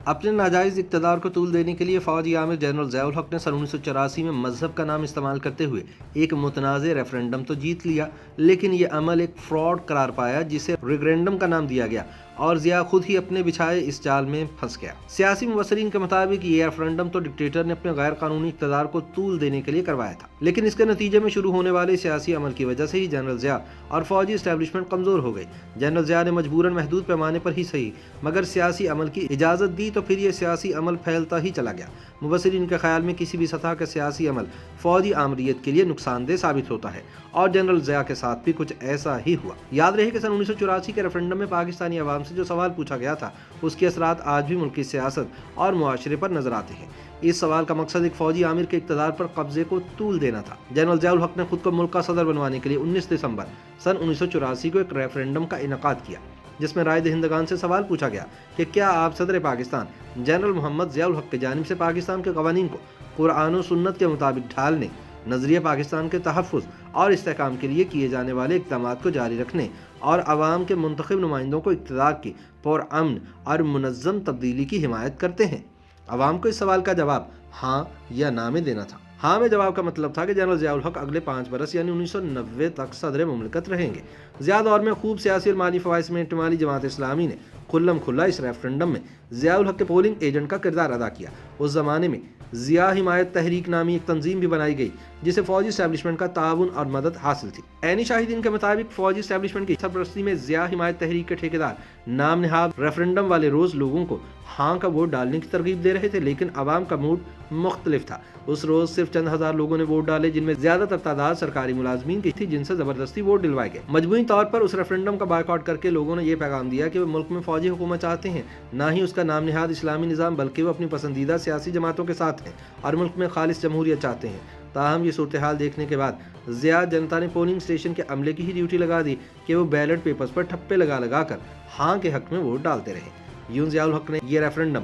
اپنے ناجائز اقتدار کو طول دینے کے لیے فوجی عامر جنرل ضیاء الحق نے سن 1984 میں مذہب کا نام استعمال کرتے ہوئے ایک متنازع ریفرنڈم تو جیت لیا، لیکن یہ عمل ایک فراڈ قرار پایا جسے ریفرنڈم کا نام دیا گیا اور ضیاء خود ہی اپنے بچھائے اس جال میں پھنس گیا۔ سیاسی مبصرین کے مطابق یہ ریفرنڈم تو ڈکٹیٹر نے اپنے غیر قانونی اقتدار کو طول دینے کے لیے کروایا تھا، لیکن اس کے نتیجے میں شروع ہونے والے سیاسی عمل کی وجہ سے ہی جنرل ضیاء اور فوجی اسٹیبلشمنٹ کمزور ہو گئی۔ جنرل ضیاء نے مجبوراً محدود پیمانے پر ہی صحیح مگر سیاسی عمل کی اجازت دی تو پھر یہ سیاسی عمل پھیلتا ہی چلا گیا۔ مبصرین کے خیال میں کسی بھی سطح کا سیاسی عمل فوجی آمریت کے لیے نقصان دہ ثابت ہوتا ہے، اور جنرل ضیاء کے ساتھ بھی کچھ ایسا ہی ہوا۔ یاد رہے کہ سن 1984 کے ریفرنڈم میں پاکستانی عوام سے جو سوال پوچھا گیا تھا اس کے اثرات آج بھی ملکی سیاست اور معاشرے پر نظر آتے ہیں۔ اس سوال کا مقصد ایک فوجی عامر کے اقتدار پر قبضے کو طول دینا تھا۔ جنرل ضیاء الحق نے خود کو ملک کا صدر بنوانے کے لیے 19 دسمبر سن 1984 کو ایک ریفرنڈم کا انعقاد کیا، جس میں رائے دہندگان سے سوال پوچھا گیا کہ کیا آپ صدر پاکستان جنرل محمد ضیاء الحق کی جانب سے پاکستان کے قوانین کو قرآن و سنت کے مطابق ڈھالنے، نظریہ پاکستان کے تحفظ اور استحکام کے لیے کیے جانے والے اقدامات کو جاری رکھنے اور عوام کے منتخب نمائندوں کو اقتدار کی پرامن اور منظم تبدیلی کی حمایت کرتے ہیں۔ عوام کو اس سوال کا جواب ہاں یا نہ میں دینا تھا۔ ہاں میں جواب کا مطلب تھا کہ جنرل ضیاء الحق اگلے 5 برس یعنی 1990 تک صدر مملکت رہیں گے۔ ضیاء دور میں خوب سیاسی اور مالی فوائد سمیٹنے والی جماعت اسلامی نے کھلم کھلا اس ریفرنڈم میں ضیاء الحق کے پولنگ ایجنٹ کا کردار ادا کیا۔ اس زمانے میں ضیاء حمایت تحریک نامی ایک تنظیم بھی بنائی گئی جسے فوجی اسٹیبلشمنٹ کا تعاون اور مدد حاصل تھی۔ عینی شاہدین کے مطابق فوجی اسٹیبلشمنٹ کی سرپرستی میں ضیاء حمایت تحریک کے ٹھیکیدار نام نہاد ریفرنڈم والے روز لوگوں کو ہاں کا ووٹ ڈالنے کی ترغیب دے رہے تھے، لیکن عوام کا موڈ مختلف تھا۔ اس روز صرف چند ہزار لوگوں نے ووٹ ڈالے، جن میں زیادہ تر تعداد سرکاری ملازمین کی تھی جن سے زبردستی ووٹ ڈلوائے گئے۔ مجموعی طور پر اس ریفرنڈم کا بائیکاٹ کر کے لوگوں نے یہ پیغام دیا کہ وہ ملک میں فوجی حکومت چاہتے ہیں، نہ ہی اس کا نام نہاد اسلامی نظام، بلکہ وہ اپنی پسندیدہ سیاسی جماعتوں کے ساتھ ہیں اور ملک میں خالص جمہوریت چاہتے ہیں۔ تاہم یہ صورتحال دیکھنے کے بعد ضیاء جنتا نے پولنگ اسٹیشن کے عملے کی ہی ڈیوٹی لگا دی کہ وہ بیلٹ پیپرز پر ٹھپے لگا کر ہاں کے حق میں ووٹ ڈالتے رہے۔ یوں ضیاء الحق نے یہ ریفرنڈم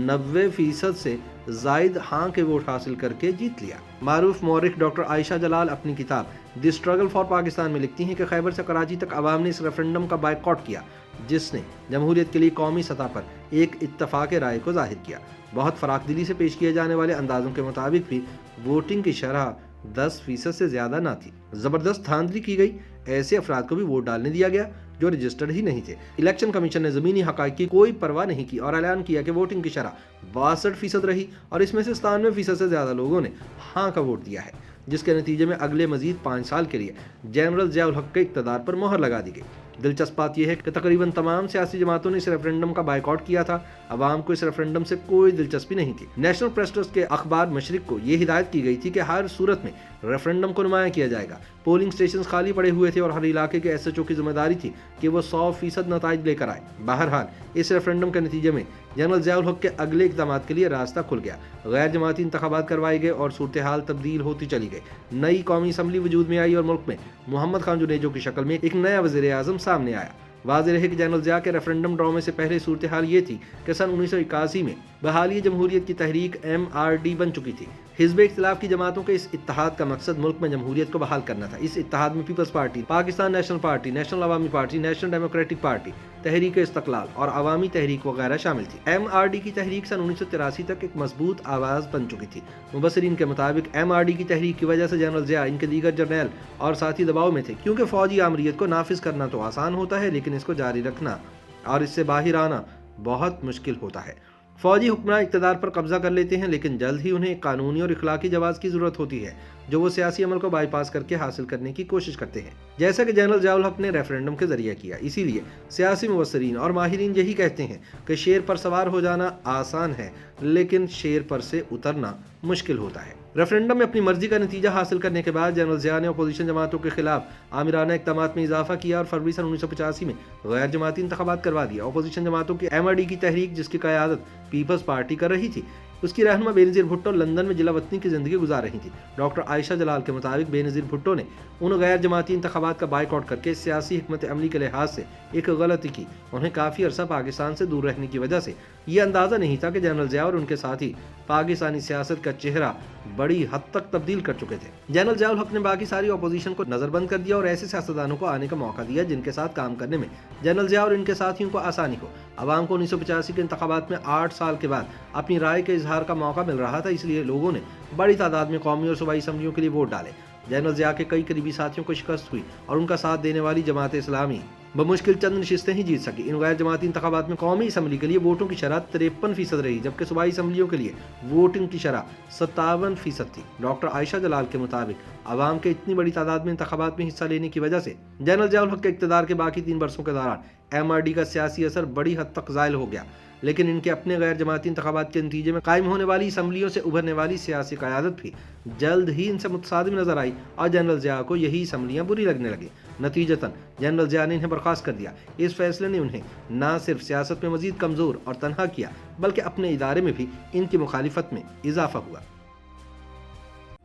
90% سے زائد ہاں کے ووٹ حاصل کر کے جیت لیا۔ معروف مورخ ڈاکٹر عائشہ جلال اپنی کتاب دی اسٹرگل فار پاکستان میں لکھتی ہیں کہ خیبر سے کراچی تک عوام نے اس ریفرنڈم کا بائیکاٹ کیا، جس نے جمہوریت کے لیے قومی سطح پر ایک اتفاق رائے کو ظاہر کیا۔ بہت فراخ دلی سے پیش کیے جانے والے اندازوں کے مطابق بھی ووٹنگ کی شرح 10% سے زیادہ نہ تھی۔ زبردست دھاندلی کی گئی، ایسے افراد کو بھی ووٹ ڈالنے دیا گیا جو رجسٹرڈ ہی نہیں تھے۔ الیکشن کمیشن نے زمینی حقائق کی کوئی پرواہ نہیں کی اور اعلان کیا کہ ووٹنگ کی شرح 62% رہی اور اس میں سے 97% سے زیادہ لوگوں نے ہاں کا ووٹ دیا ہے، جس کے نتیجے میں اگلے مزید 5 سال کے لیے جنرل ضیاء الحق کے اقتدار پر مہر لگا دی گئی۔ دلچسپ بات یہ ہے کہ تقریباً تمام سیاسی جماعتوں نے اس ریفرنڈم کا بائیکاٹ کیا تھا۔ عوام کو اس ریفرنڈم سے کوئی دلچسپی نہیں تھی۔ نیشنل پریس ٹرسٹ کے اخبار مشرق کو یہ ہدایت کی گئی تھی کہ ہر صورت میں ریفرنڈم کو نمایاں کیا جائے گا۔ پولنگ اسٹیشنز خالی پڑے ہوئے تھے اور ہر علاقے کے ایس ایچ او کی ذمہ داری تھی کہ وہ 100% نتائج لے کر آئے۔ بہرحال اس ریفرنڈم کے نتیجے میں جنرل ضیاء الحق کے اگلے اقدامات کے لیے راستہ کھل گیا۔ غیر جماعتی انتخابات کروائے گئے اور صورتحال تبدیل ہوتی چلی گئی۔ نئی قومی اسمبلی وجود میں آئی اور ملک میں محمد خان جنیجو کی شکل میں ایک نیا وزیر اعظم سامنے آیا۔ واضح رہے کہ جنرل ضیاء کے ریفرنڈم ڈرامے سے پہلے صورتحال یہ تھی کہ سن 1981 میں بحالی جمہوریت کی تحریک MRD بن چکی تھی۔ حزب اختلاف کی جماعتوں کے اس اتحاد کا مقصد ملک میں جمہوریت کو بحال کرنا تھا۔ اس اتحاد میں Peoples Party, Pakistan National Party, National Awami Party, National Democratic Party, Tehreek Istiqlal اور عوامی تحریک وغیرہ شامل تھی۔ MRD کی تحریک سن 1983 تک ایک مضبوط آواز بن چکی تھی۔ مبصرین کے مطابق MRD کی تحریک کی وجہ سے جنرل ضیاء، ان کے دیگر جرنیل اور ساتھی دباؤ میں تھے، کیونکہ فوجی آمریت کو نافذ کرنا تو آسان ہوتا ہے لیکن اس کو جاری رکھنا اور اس سے باہر آنا بہت مشکل ہوتا ہے۔ فوجی حکمران اقتدار پر قبضہ کر لیتے ہیں لیکن جلد ہی انہیں قانونی اور اخلاقی جواز کی ضرورت ہوتی ہے جو وہ سیاسی عمل کو بائی پاس کر کے حاصل کرنے کی کوشش کرتے ہیں، جیسا کہ جنرل ضیاء الحق نے ریفرنڈم کے ذریعے کیا۔ اسی لیے سیاسی مبصرین اور ماہرین یہی کہتے ہیں کہ شیر پر سوار ہو جانا آسان ہے لیکن شیر پر سے اترنا مشکل ہوتا ہے۔ ریفرنڈم میں اپنی مرضی کا نتیجہ حاصل کرنے کے بعد جنرل ضیاء نے اپوزیشن جماعتوں کے خلاف آمرانہ اقدامات میں اضافہ کیا اور فروری سن 1985 میں غیر جماعتی انتخابات کروا دیا۔ اپوزیشن جماعتوں کی MRD کی تحریک، جس کی قیادت پیپلز پارٹی کر رہی تھی، اس کی رہنما بے نظیر بھٹو لندن میں جلا وطنی کی زندگی گزار رہی تھی۔ ڈاکٹر عائشہ جلال کے مطابق بے نظیر بھٹو نے ان غیر جماعتی انتخابات کا بائیکاٹ کر کے سیاسی حکمت عملی کے لحاظ سے ایک غلطی کی۔ انہیں کافی عرصہ پاکستان سے دور رہنے کی وجہ سے یہ اندازہ نہیں تھا کہ جنرل ضیاء اور ان کے ساتھی پاکستانی سیاست کا چہرہ بڑی حد تک تبدیل کر چکے تھے۔ جنرل ضیاء الحق نے باقی ساری اپوزیشن کو نظر بند کر دیا اور ایسے سیاستدانوں کو آنے کا موقع دیا جن کے ساتھ کام کرنے میں جنرل ضیاء اور ان کے ساتھیوں کو آسانی ہو۔ عوام کو 1985 کے انتخابات میں 8 سال کے بعد اپنی رائے کے اظہار کا موقع مل رہا تھا، اس لیے لوگوں نے بڑی تعداد میں قومی اور صوبائی اسمبلیوں کے لیے ووٹ ڈالے۔ جنرل ضیاء کے کئی قریبی ساتھیوں کو شکست ہوئی اور ان کا ساتھ دینے والی جماعت اسلامی بمشکل چند نشستیں ہی جیت سکی۔ ان غیر جماعتی انتخابات میں قومی اسمبلی کے لیے ووٹوں کی شرح 53% رہی، جبکہ صوبائی اسمبلیوں کے لیے ووٹنگ کی شرح 57% تھی۔ ڈاکٹر عائشہ جلال کے مطابق عوام کے اتنی بڑی تعداد میں انتخابات میں حصہ لینے کی وجہ سے جنرل ضیاء الحق کے اقتدار کے باقی 3 برسوں کے دوران MRD کا سیاسی اثر بڑی حد تک زائل ہو گیا، لیکن ان کے اپنے غیر جماعتی انتخابات کے نتیجے میں قائم ہونے والی اسمبلیوں سے ابھرنے والی سیاسی قیادت بھی جلد ہی ان سے متصادم نظر آئی اور جنرل ضیاء کو یہی اسمبلیاں بری لگنے لگیں۔ نتیجتاً جنرل ضیاء نے انہیں برخاست کر دیا۔ اس فیصلے نے انہیں نہ صرف سیاست میں مزید کمزور اور تنہا کیا، بلکہ اپنے ادارے میں بھی ان کی مخالفت میں اضافہ ہوا۔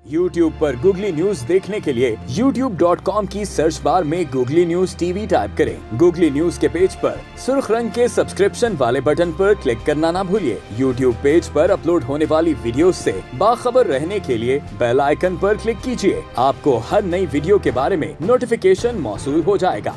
YouTube پر گوگلی نیوز دیکھنے کے لیے youtube.com کی سرچ بار میں گوگلی نیوز TV ٹائپ کریں۔ گوگلی نیوز کے پیج پر سرخ رنگ کے سبسکرپشن والے بٹن پر کلک کرنا نہ بھولیے۔ YouTube پیج پر اپلوڈ ہونے والی ویڈیوز سے باخبر رہنے کے لیے بیل آئیکن پر کلک کیجیے۔ آپ کو ہر نئی ویڈیو کے بارے میں نوٹیفیکیشن موصول ہو جائے گا۔